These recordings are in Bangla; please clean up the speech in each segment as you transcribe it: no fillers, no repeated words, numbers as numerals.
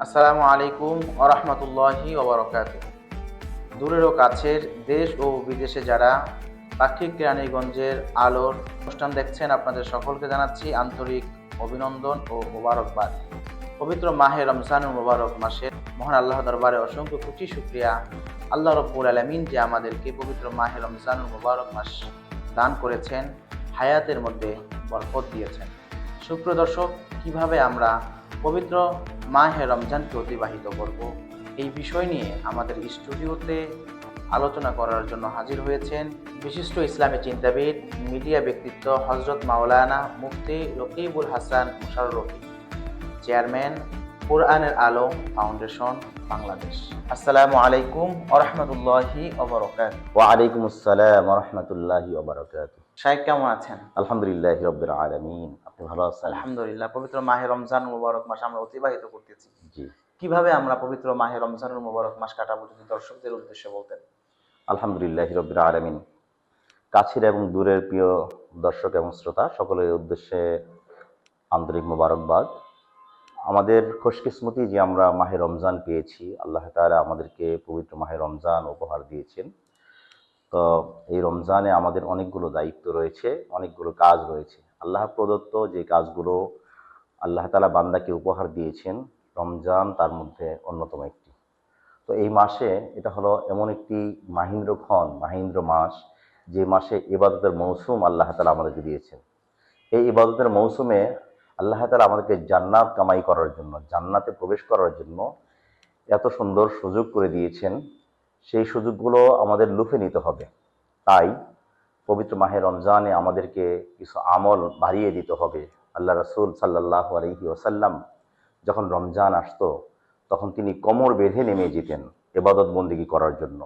আসসালামু আলাইকুম ওরহমতুল্লাহি ওবরাকাতুহু। দূরের ও কাছের, দেশ ও বিদেশে যারা পাক্ষিক কেরানীগঞ্জের আলোর অনুষ্ঠান দেখছেন, আপনাদের সকলকে জানাচ্ছি আন্তরিক অভিনন্দন ও মোবারকবাদ। পবিত্র মাহে রমজানুল মোবারক মাসে মহান আল্লাহ দরবারে অসংখ্য কোটি শুকরিয়া, আল্লাহ রব্বুল আলামিন যে আমাদেরকে পবিত্র মাহে রমজানুল মোবারক মাস দান করেছেন, হায়াতের মধ্যে বরকত দিয়েছেন। সুপ্রিয় দর্শক, কিভাবে আমরা পবিত্র মাহে রমজানকে অতিবাহিত করব, এই বিষয় নিয়ে আমাদের স্টুডিওতে আলোচনা করার জন্য হাজির হয়েছেন বিশিষ্ট ইসলামী চিন্তাবিদ, মিডিয়া ব্যক্তিত্ব হজরত মাওলানা মুফতি রকিবুল হাসান মুশাররফি, চেয়ারম্যান কোরআনের আলো ফাউন্ডেশন বাংলাদেশ। আসসালামু আলাইকুম ওরহমতুল্লাহি ওবরাকাতুহু। ওয়ালাইকুম আসসালাম ওয়া রাহমাতুল্লাহি ওয়া বারাকাতুহু। শাইখ কেমন আছেন? আলহামদুলিল্লাহি রাব্বিল আলামিন। আপনি ভালো আছেন? আলহামদুলিল্লাহ। পবিত্র মাহে রমজান মুবারক মাস আমরা অতিবাহিত করতেছি। জি। কিভাবে আমরা পবিত্র মাহে রমজানুল মুবারক মাস কাটাবো, যদি দর্শকদের উদ্দেশ্যে বলতেন। আলহামদুলিল্লাহি রাব্বিল আলামিন। কাছের এবং দূরের প্রিয় দর্শক এবং শ্রোতা সকলের উদ্দেশ্যে আন্তরিক মোবারকবাদ। আমাদের খুশকিসমতি যে আমরা মাহে রমজান পেয়েছি, আল্লাহ তাআলা আমাদেরকে পবিত্র মাহে রমজান উপহার দিয়েছেন। তো এই রমজানে আমাদের অনেকগুলো দায়িত্ব রয়েছে, অনেকগুলো কাজ রয়েছে। আল্লাহ প্রদত্ত যে কাজগুলো আল্লাহ তাআলা বান্দাকে উপহার দিয়েছেন, রমজান তার মধ্যে অন্যতম একটি। তো এই মাসে এটা হলো এমন একটি মাহিন্দ্র মাস, যে মাসে ইবাদতের মৌসুম আল্লাহ তাআলা আমাদেরকে দিয়েছেন। এই ইবাদতের মৌসুমে আল্লাহ তাআলা আমাদেরকে জান্নাত কামাই করার জন্য, জান্নাতে প্রবেশ করার জন্য এত সুন্দর সুযোগ করে দিয়েছেন। সেই সুযোগগুলো আমাদের লুফে নিতে হবে। তাই পবিত্র মাহে রমজানে আমাদেরকে কিছু আমল বাড়িয়ে দিতে হবে। আল্লাহ রাসূল সাল্লাল্লাহু আলাইহি ওয়াসাল্লাম যখন রমজান আসতো, তখন তিনি কোমর বেঁধে নেমে যেতেন ইবাদত বন্দেগী করার জন্য।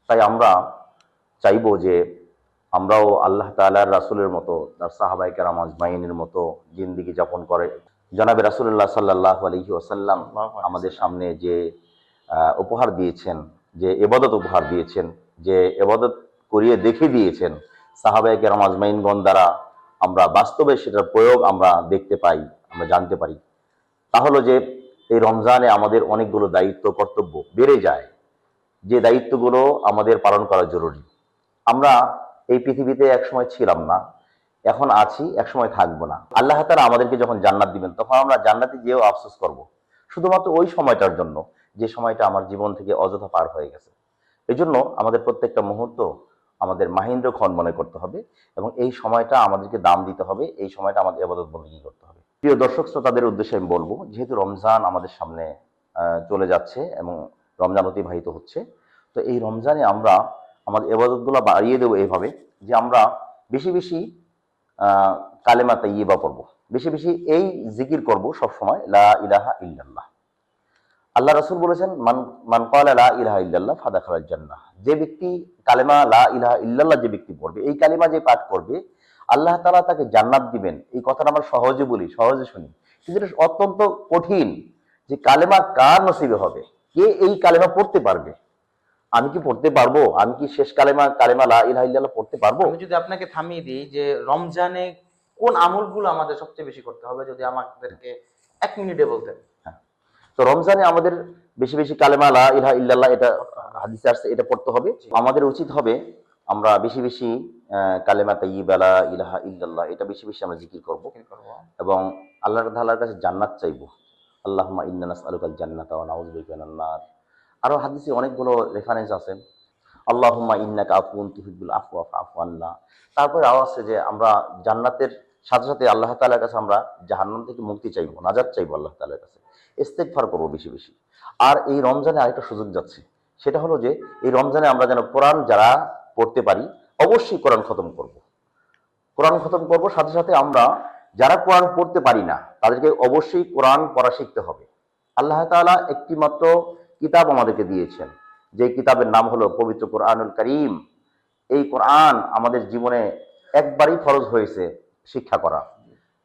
তাই আমরা চাইবো যে আমরাও আল্লাহ তাআলার রাসূলের মতো, তার সাহাবায়ে কেরাম আজমাইনের মতো জিন্দেগি যাপন করে জনাবে রাসূলুল্লাহ সাল্লাল্লাহু আলাইহি ওয়াসাল্লাম আমাদের সামনে যে উপহার দিয়েছেন, যে ইবাদত উপহার দিয়েছেন, যে ইবাদত করিয়ে দেখিয়ে দিয়েছেন সাহাবায়ে কেরাম আজমাইনগণ দ্বারা, আমরা বাস্তবে সেটার প্রয়োগ আমরা দেখতে পাই, আমরা জানতে পারি। তাহলে যে এই রমজানে আমাদের অনেকগুলো দায়িত্ব কর্তব্য বেড়ে যায়, যে দায়িত্বগুলো আমাদের পালন করা জরুরি। আমরা এই পৃথিবীতে একসময় ছিলাম না, এখন আছি, একসময় থাকবো না। আল্লাহ তাআলা আমাদেরকে যখন জান্নাত দিবেন, তখন আমরা জান্নাতে যেও আফসোস করব, শুধুমাত্র ওই সময়টার জন্য যে সময়টা আমার জীবন থেকে অযথা পার হয়ে গেছে। এই জন্য আমাদের প্রত্যেকটা মুহূর্ত আমাদের মাহিন্দ্রক্ষণ মনে করতে হবে, এবং এই সময়টা আমাদেরকে দাম দিতে হবে, এই সময়টা আমাদের ইবাদত বন্দেগী করতে হবে। প্রিয় দর্শক শ্রোতাদের উদ্দেশ্যে আমি বলবো, যেহেতু রমজান আমাদের সামনে চলে যাচ্ছে এবং রমজান অতিবাহিত হচ্ছে, তো এই রমজানে আমরা আমাদের ইবাদতগুলো বাড়িয়ে দেবো এইভাবে যে আমরা বেশি বেশি কালেমা তাইয়্যিবা পড়ব, বেশি বেশি এই জিকির করব সবসময়, লা ইলাহা ইল্লাল্লাহ। আল্লাহ রাসূল বলেছেন, মান মান ক্বালা লা ইলাহা ইল্লাল্লাহ ফাদাখালাল জান্নাহ। যে ব্যক্তি কালেমা লা ইলাহা ইল্লাল্লাহ যে ব্যক্তি পড়বে, এই কালিমা যে পাঠ করবে, আল্লাহ তাআলা তাকে জান্নাত দিবেন। এই কথাটা আমরা সহজে বলি, সহজে শুনি, কিন্তু এটা অত্যন্ত কঠিন যে কালেমা কার নসিবে হবে, কে এই কালেমা পড়তে পারবে। আমি কি পড়তে পারবো? আমি কি শেষ কালেমা কালেমা লা ইলাহা ইল্লাল্লাহ পড়তে পারবো? আমি যদি আপনাকে থামিয়ে দিই যে রমজানে কোন আমলগুলো আমাদের সবচেয়ে বেশি করতে হবে, যদি আমাদেরকে 1 মিনিটে বলতেন। হ্যাঁ। তো রমজানে আমাদের বেশি বেশি কালেমা লা ইলাহা ইল্লাল্লাহ, এটা হাদিসে আসছে, এটা পড়তে হবে। আমাদের উচিত হবে আমরা বেশি বেশি কালেমা তাইয়্যিবা লা ইলাহা ইল্লাল্লাহ, এটা বেশি বেশি আমরা জিকির করব, এবং আল্লাহ তাআলার কাছে জান্নাত চাইবো। আল্লাহুম্মা ইন্না নাসআলুকাল জান্নাতা ওয়া নাউযু বিকা মিনান নার। আরো হাদিসে অনেকগুলো রেফারেন্স আছে, আল্লাহুম্মা ইন্নাকা আফুউন তুহিব্বুল আফওয়া ফাআফু আন্না। তারপরে আরো আছে যে আমরা জান্নাতের সাথে সাথে আল্লাহ তাআলার কাছে আমরা জাহান্নাম থেকে মুক্তি চাইবো, নাজাত চাইবো আল্লাহ তাআলার কাছে, ইস্তেগফার করবো বেশি বেশি। আর এই রমজানে আরেকটা সুযোগ যাচ্ছে, সেটা হলো যে এই রমজানে আমরা যেন কোরআন যারা পড়তে পারি, অবশ্যই কোরআন খতম করব। কোরআন খতম করব, সাথে সাথে আমরা যারা কোরআন পড়তে পারি না, তাদেরকে অবশ্যই কোরআন পড়া শিখতে হবে। আল্লাহ তাআলা একটি মাত্র কিতাব আমাদেরকে দিয়েছেন, যে কিতাবের নাম হলো পবিত্র কোরআনুল কারীম। এই কোরআন আমাদের জীবনে একবারই ফরজ হয়েছে শিক্ষা করা,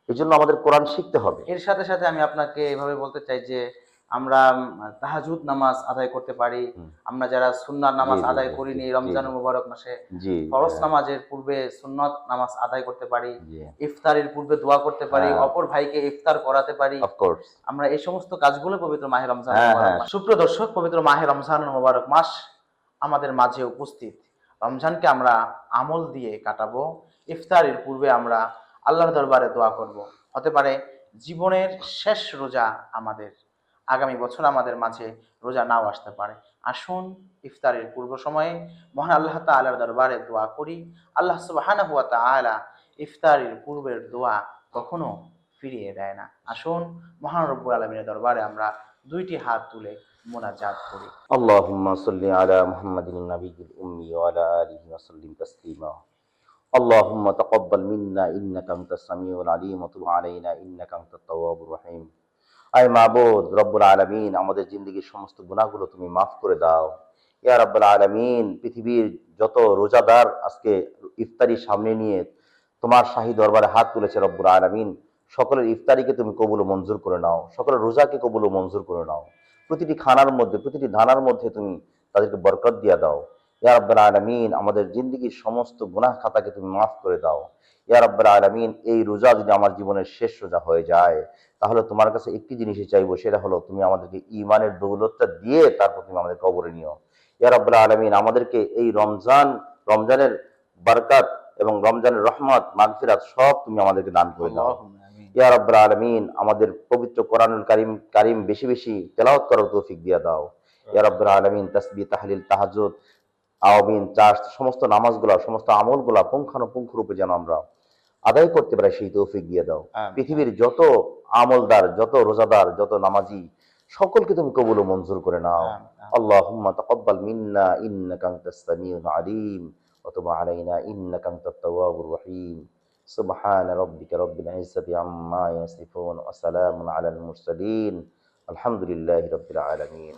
এই জন্য আমাদের কোরআন শিখতে হবে। এর সাথে সাথে আমি আপনাকে এভাবে বলতে চাই যে আমরা তাহাজ্জুদ নামাজ আদায় করতে পারি। হুম। আমরা যারা সুন্নাত জি, নামাজ জি, আদায় জি, জি, করিনি জি, রমজানুল মুবারক মাসে, জি, ফরজ হ্যাঁ, নামাজের পূর্বে সুন্নত নামাজ আদায় করতে পারি। জি, ইফতারের পূর্বে দোয়া করতে পারি, হ্যাঁ, অপর ভাইকে ইফতার করাতে পারি। অফকোর্স। আমরা এই সমস্ত কাজগুলো পবিত্র মাহে রমজানুল হ্যাঁ, মুবারক হ্যাঁ, মাস। সুপ্রিয় দর্শক, পবিত্র মাহে রমজানুল মুবারক মাস আমাদের মাঝে উপস্থিত। রমজানকে আমরা আমল দিয়ে কাটাবো। ইফতারের পূর্বে আমরা আল্লাহর দরবারে দোয়া করব। হতে পারে জীবনের শেষ রোজা আমাদের। আগামী বছর আমাদের মাঝে রোজা নাও আসতে পারে। আসুন ইফতারের পূর্ব সময়ে মহান আল্লাহ তাআলার দরবারে দোয়া করি। আল্লাহ সুবহানাহু ওয়া তাআলা ইফতারের পূর্বের দোয়া কখনো ফিরিয়ে দেয় না। আসুন মহান রব্বুল আলামিনের দরবারে আমরা দুইটি হাত তুলে মোনাজাত করি। اللهم صل على محمد النبي الأمي وعلى آله وسلم تسليما اللهم تقبل منا إنك أنت السميع العليم وتب علينا إنك أنت التواب الرحيم আয় মাবুদ রব্বুল আলামিন, আমাদের জিন্দেগীর সমস্ত গুনাহগুলো তুমি মাফ করে দাও। ইয়া রাব্বুল আলামিন, পৃথিবীর যত রোজাদার আজকে ইফতারি সামনে নিয়ে তোমার শাহী দরবারে হাত তুলেছে রব্বুল আলামিন, সকলের ইফতারিকে তুমি কবুল ও মঞ্জুর করে নাও, সকলের রোজাকে কবুল ও মঞ্জুর করে নাও। প্রতিটি খানার মধ্যে, প্রতিটি দানার মধ্যে তুমি তাদেরকে বরকত দিয়া দাও। ইয়া রাব্বুল আলামিন, আমাদের জিন্দেগীর সমস্ত গুনাহ খাতাকে তুমি মাফ করে দাও। ইয়া রাব্বুল আলামিন, এই রোজা যদি আমার জীবনের শেষ রোজা হয়ে যায়, তাহলে তোমার কাছে একটি জিনিসই চাইবো, সেটা হলো তুমি আমাদেরকে ঈমানের দৌলতটা দিয়ে তারপর তুমি আমাদের কবরে নিও। ইয়া রাব্বুল আলামিন, আমাদেরকে এই রমজানের বারকাত এবং রমজানের রহমত মাগফিরাত সব তুমি আমাদেরকে দান করে দাও। আল্লাহুম্মা আমিন। ইয়া রাব্বুল আলামিন, আমাদের পবিত্র কোরআনুল কারীম বেশি বেশি তেলাওয়াত করার তৌফিক দিয়ে দাও। ইয়া রাব্বুল আলামিন, তাসবিহ, তাহলিল, তাহাজ্জুদ, আওয়াবিন, চার্চ, সমস্ত নামাজগুলা, সমস্ত আমলগুলা পুঙ্খানুপুঙ্খ রূপে যেন আমরা আদায় করতে পারে সেই তৌফিক দিয়ে দাও। আমিন। পৃথিবীর যত আমলদার, যত রোজাদার, যত নামাজি, সকলকে তুমি কবুল ও মঞ্জুর করে নাও। আমিন। আল্লাহুম্মা তাকাব্বাল মিন্না ইন্নাকা আনতাস সামিউল আলিম ওয়া তুব আলাইনা ইন্নাকা আনতাত তাওয়াবুর রহিম। সুবহানা রাব্বিকা রাব্বিল ইজ্জাতি আম্মা ইয়াসিফুন ওয়া সালামুন আলাল মুরসালিন। আলহামদুলিল্লাহি রাব্বিল আলামিন।